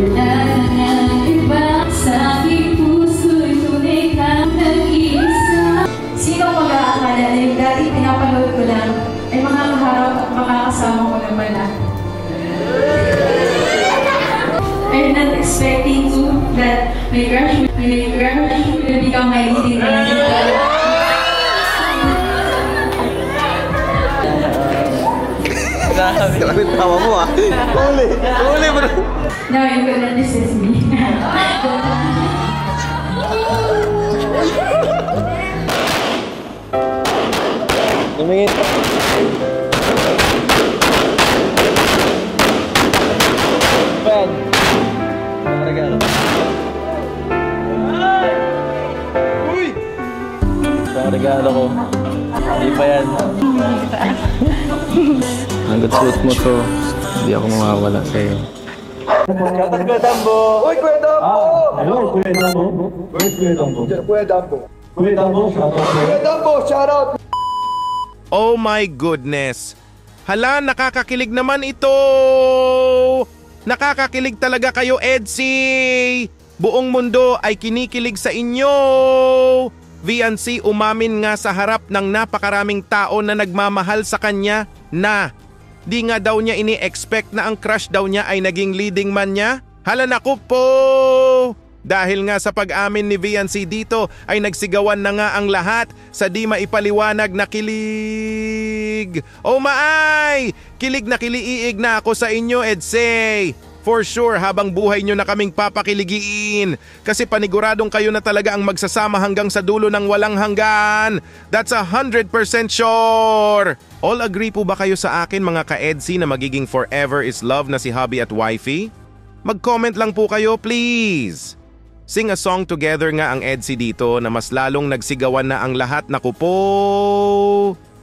Wala nang iba sa aking puso'y tunay kang nag-iisa. Sino mag-aakala na yung dati pinapanood ko lang ay makakaharap at makakasama ko na pala? I'm not expecting to that my crush will become my leading man. Grabe tawa mo ah. Uli bro. Now you can resist me. Tumingin. Ben. Ang regalo. Uy! Ang regalo ko. Hindi pa yan. Hanggat suot mo to, hindi ako mawawala sa'yo. Shoutout Kuya Dambo! Uy, Kuya Dambo! Hello, Kuya Dambo. Where's Kuya Dambo? Kuya Dambo. Kuya Dambo, shoutout. Kuya Dambo, shoutout! Oh my goodness! Hala, nakakakilig naman ito! Nakakakilig talaga kayo, Edsy! Buong mundo ay kinikilig sa inyo! Viancy umamin nga sa harap ng napakaraming tao na nagmamahal sa kanya na di nga daw niya ini-expect na ang crush daw niya ay naging leading man niya. Hala naku po! Dahil nga sa pag-amin ni Viancy dito ay nagsigawan na nga ang lahat sa di maipaliwanag na kilig. Oh maay! Kilig na kiliiig na ako sa inyo, Edsy! For sure, habang buhay nyo na kaming papakiligiin. Kasi paniguradong kayo na talaga ang magsasama hanggang sa dulo ng walang hanggan. That's 100% sure. All agree po ba kayo sa akin mga ka-Edsy na magiging forever is love na si hubby at wifey? Mag-comment lang po kayo, please. Sing a song together nga ang Edsy dito na mas lalong nagsigawan na ang lahat. Naku po.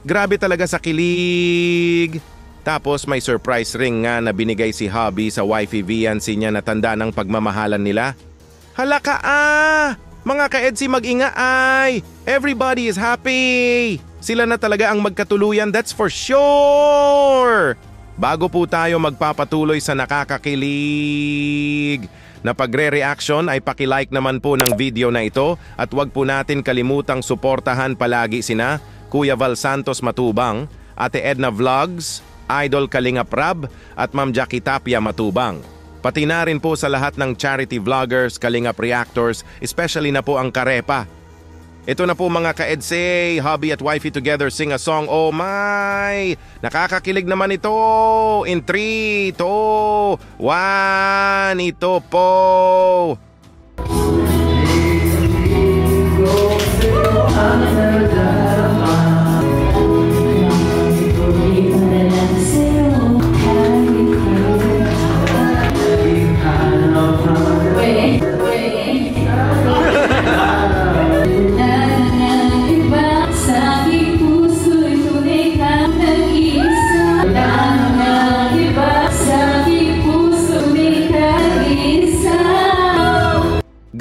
Grabe talaga sa kilig. Tapos may surprise ring nga na binigay si hubby sa wifey Viancy niya na tanda ng pagmamahalan nila. Hala ka ah! Mga ka-Edsy mag-ingaay! Everybody is happy! Sila na talaga ang magkatuluyan, that's for sure! Bago po tayo magpapatuloy sa nakakakilig na pagre-reaction ay paki-like naman po ng video na ito at wag po natin kalimutang suportahan palagi sina Kuya Val Santos Matubang, Ate Edna Vlogs, Idol Kalinga Prab at Ma'am Jackie Tapia Matubang. Pati na rin po sa lahat ng charity vloggers, Kalingap Reactors, especially na po ang Karepa. Ito na po mga ka-Edsy, hubby at wifey together sing a song. Oh my! Nakakakilig naman ito! In 3, 2, 1, ito po!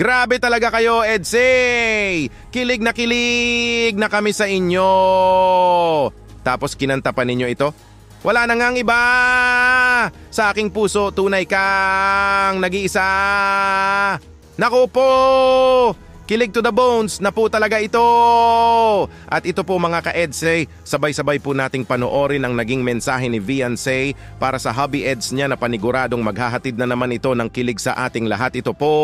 Grabe talaga kayo, Edsy! Kilig na kami sa inyo! Tapos kinanta pa ninyo ito? Wala na ngang iba! Sa aking puso, tunay kang nag-iisa! Naku po! Kilig to the bones na po talaga ito! At ito po mga ka-Edsy, sabay-sabay po nating panoorin ang naging mensahe ni Viancy para sa hubby Eds niya na paniguradong maghahatid na naman ito ng kilig sa ating lahat. Ito po!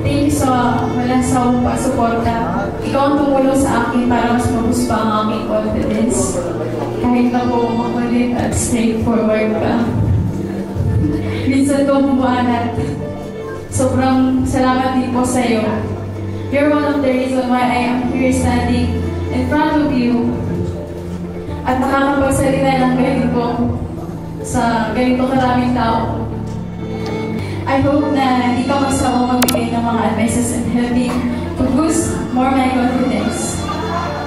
Thank you sa walang sawang pasuporta. Ikaw ang tumulong sa akin para mas mabus pa ang aking confidence. Kahit na po makulit at straightforward ka. Minsan ko bumanat. Sobrang salamat din po sa iyo. You're one of the reasons why I am here standing in front of you. At nakakapagsalita ng ganito sa ganito karaming tao. I hope na hindi ka magsawang magbigay ng mga advices and helping to boost more my confidence.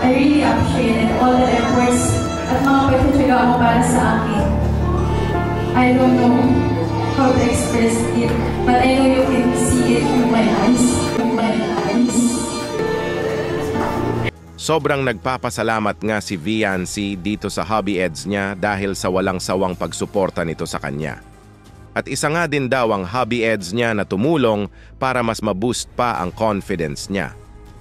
I really appreciate all the efforts at mga pagtutulungan mo para sa akin. I don't know how to express it, but I know you can see it through my eyes. Sobrang nagpapasalamat nga si Viancy dito sa hubby Eds niya dahil sa walang sawang pagsuporta nito sa kanya. At isa nga din daw ang hobby eds niya na tumulong para mas maboost pa ang confidence niya.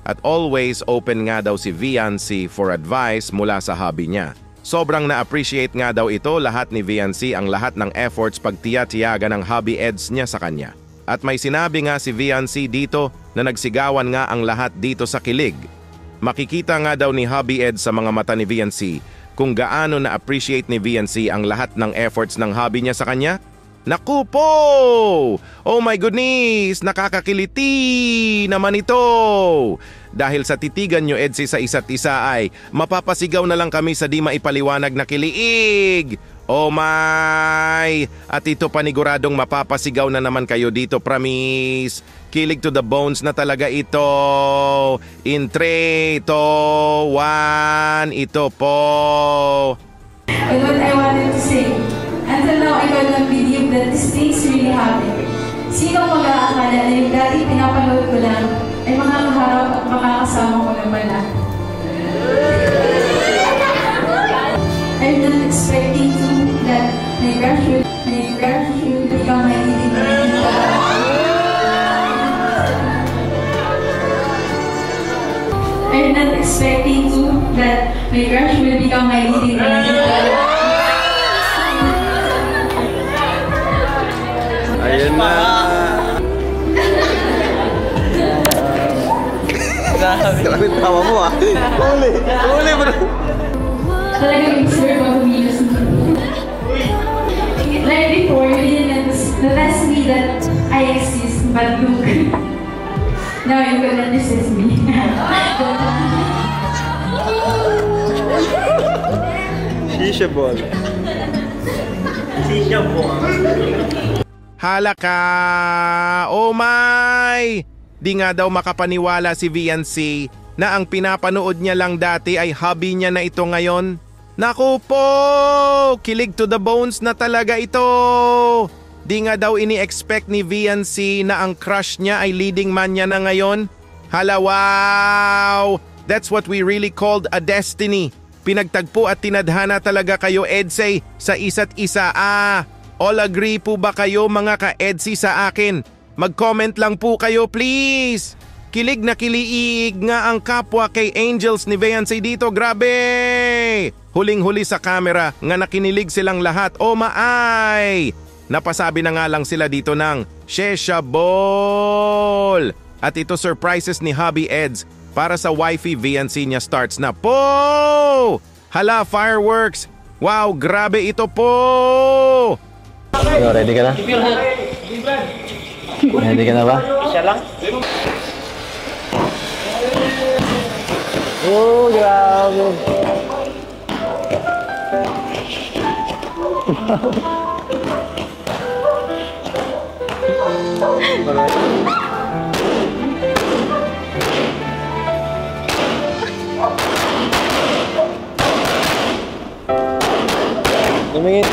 At always open nga daw si Viancy for advice mula sa hobby niya. Sobrang na-appreciate nga daw ito lahat ni Viancy ang lahat ng efforts pagtiya-tiyaga ng hobby eds niya sa kanya. At may sinabi nga si Viancy dito na nagsigawan nga ang lahat dito sa kilig. Makikita nga daw ni hobby eds sa mga mata ni Viancy kung gaano na-appreciate ni Viancy ang lahat ng efforts ng hobby niya sa kanya. Naku po! Oh my goodness! Nakakakiliti naman ito! Dahil sa titigan nyo Edsy sa isa't isa ay mapapasigaw na lang kami sa di maipaliwanag na kiliig! Oh my! At ito paniguradong mapapasigaw na naman kayo dito, promise! Kilig to the bones na talaga ito! In 3, 2, 1, ito po! And what I wanted to say, until now, I could not believe that these things really happened. Sinong mag-aakala na yung dati pinapanood ko lang ay makakaharap at makakasama ko na pala. I'm not expecting to that my crush will become my leading man. I'm not expecting to that my crush will become my leading man. Ayun na. Grabe tawa mo ah. Huli bro. Talagang observe ako videos mo. Like before, you didn't notice me that I exist, but look. Now you can understand me. Shisha ball. Shisha ball. Hala ka! Oh my! Di nga daw makapaniwala si Viancy na ang pinapanood niya lang dati ay hobby niya na ito ngayon. Naku po! Kilig to the bones na talaga ito! Di nga daw ini-expect ni Viancy na ang crush niya ay leading man niya na ngayon. Hala wow! That's what we really called a destiny. Pinagtagpo at tinadhana talaga kayo Edsy sa isa't isa All agree po ba kayo mga ka-Edsy sa akin? Mag-comment lang po kayo please! Kilig na kiliig nga ang kapwa kay Angels ni Viancy dito, grabe! Huling-huli sa camera nga nakinilig silang lahat, oh maay! Napasabi na nga lang sila dito ng Shesha Ball! At ito surprises ni Hobby Eds para sa wifey Viancy niya starts na po! Hala fireworks! Wow, grabe ito po! Yo, ready ka na? Ready ka na ba? Siya lang. Oh, grabe. Tumingin.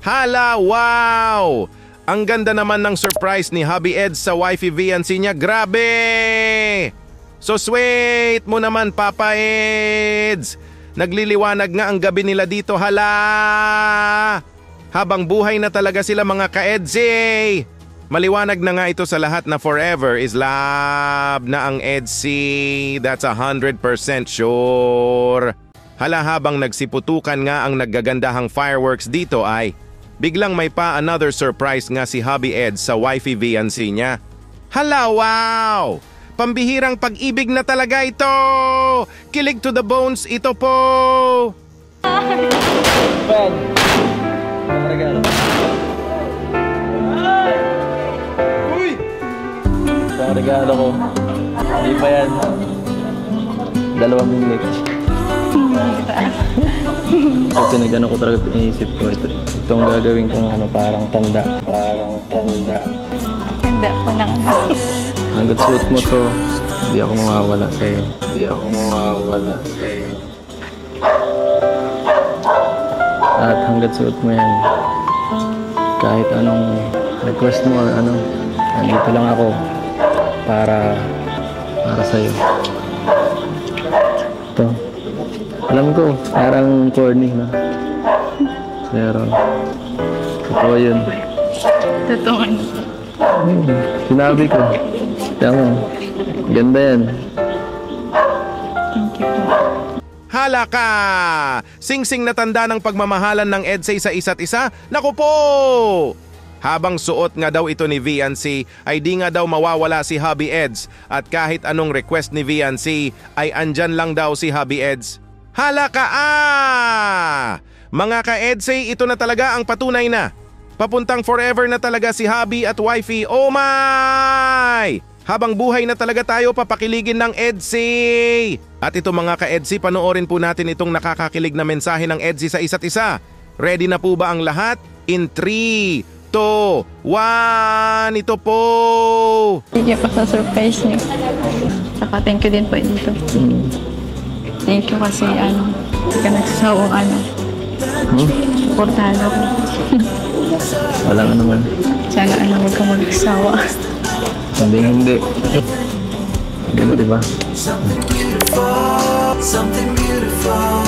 Hala, wow! Ang ganda naman ng surprise ni Hobby Eds sa wifey Viancy niya, grabe! So sweet mo naman, Papa Eds! Nagliliwanag nga ang gabi nila dito, hala! Habang buhay na talaga sila mga ka-Edsy! Maliwanag na nga ito sa lahat na forever is love na ang Edsy, that's 100% sure. Hala habang nagsiputukan nga ang naggagandahang fireworks dito ay biglang may pa another surprise nga si Hobby Eds sa wifey Viancy niya. Hala wow! Pambihirang pag-ibig na talaga ito! Kilig to the bones ito po! Ben! Ang regalo. Uy! Ito ang regalo ko. Hindi pa yan. 2 minutes. Kasi nag-ano ko talaga iniisip ko. Ito ang gagawin kong parang tanda. Tanda ko ng Hanggat suot mo to, hindi ako mawawala sa'yo. At hanggat suot mo yan, kahit anong request mo or ano, nandito lang ako para sa'yo. Ito. Alam ko, parang corny na. Pero, totoo yun. Totoo. Sinabi ko. Tama. Ganda yan. Thank you po. Hala ka! Sing-sing na tanda ng pagmamahalan ng EDSA sa isa't isa? Naku po! Habang suot nga daw ito ni Viancy ay di nga daw mawawala si Hubby Eds at kahit anong request ni Viancy ay andyan lang daw si Hubby Eds. Hala ka Mga ka-EDSA, ito na talaga ang patunay na. Papuntang forever na talaga si Hubby at Wifey. Oh my! Habang buhay na talaga tayo papakiligin ng EDSA. At ito mga ka-EDSA, panoorin po natin itong nakakakilig na mensahe ng EDSA sa isa't isa. Ready na po ba ang lahat? In 3, 2, 1, ito po! Thank you po sa surprise niyo. Saka thank you din po dito. Thank you kasi hindi ka nagsasawang suportahan ako. Walang ano man. Sana huwag ka magsawa. Hindi. Hindi mo, diba? Something beautiful,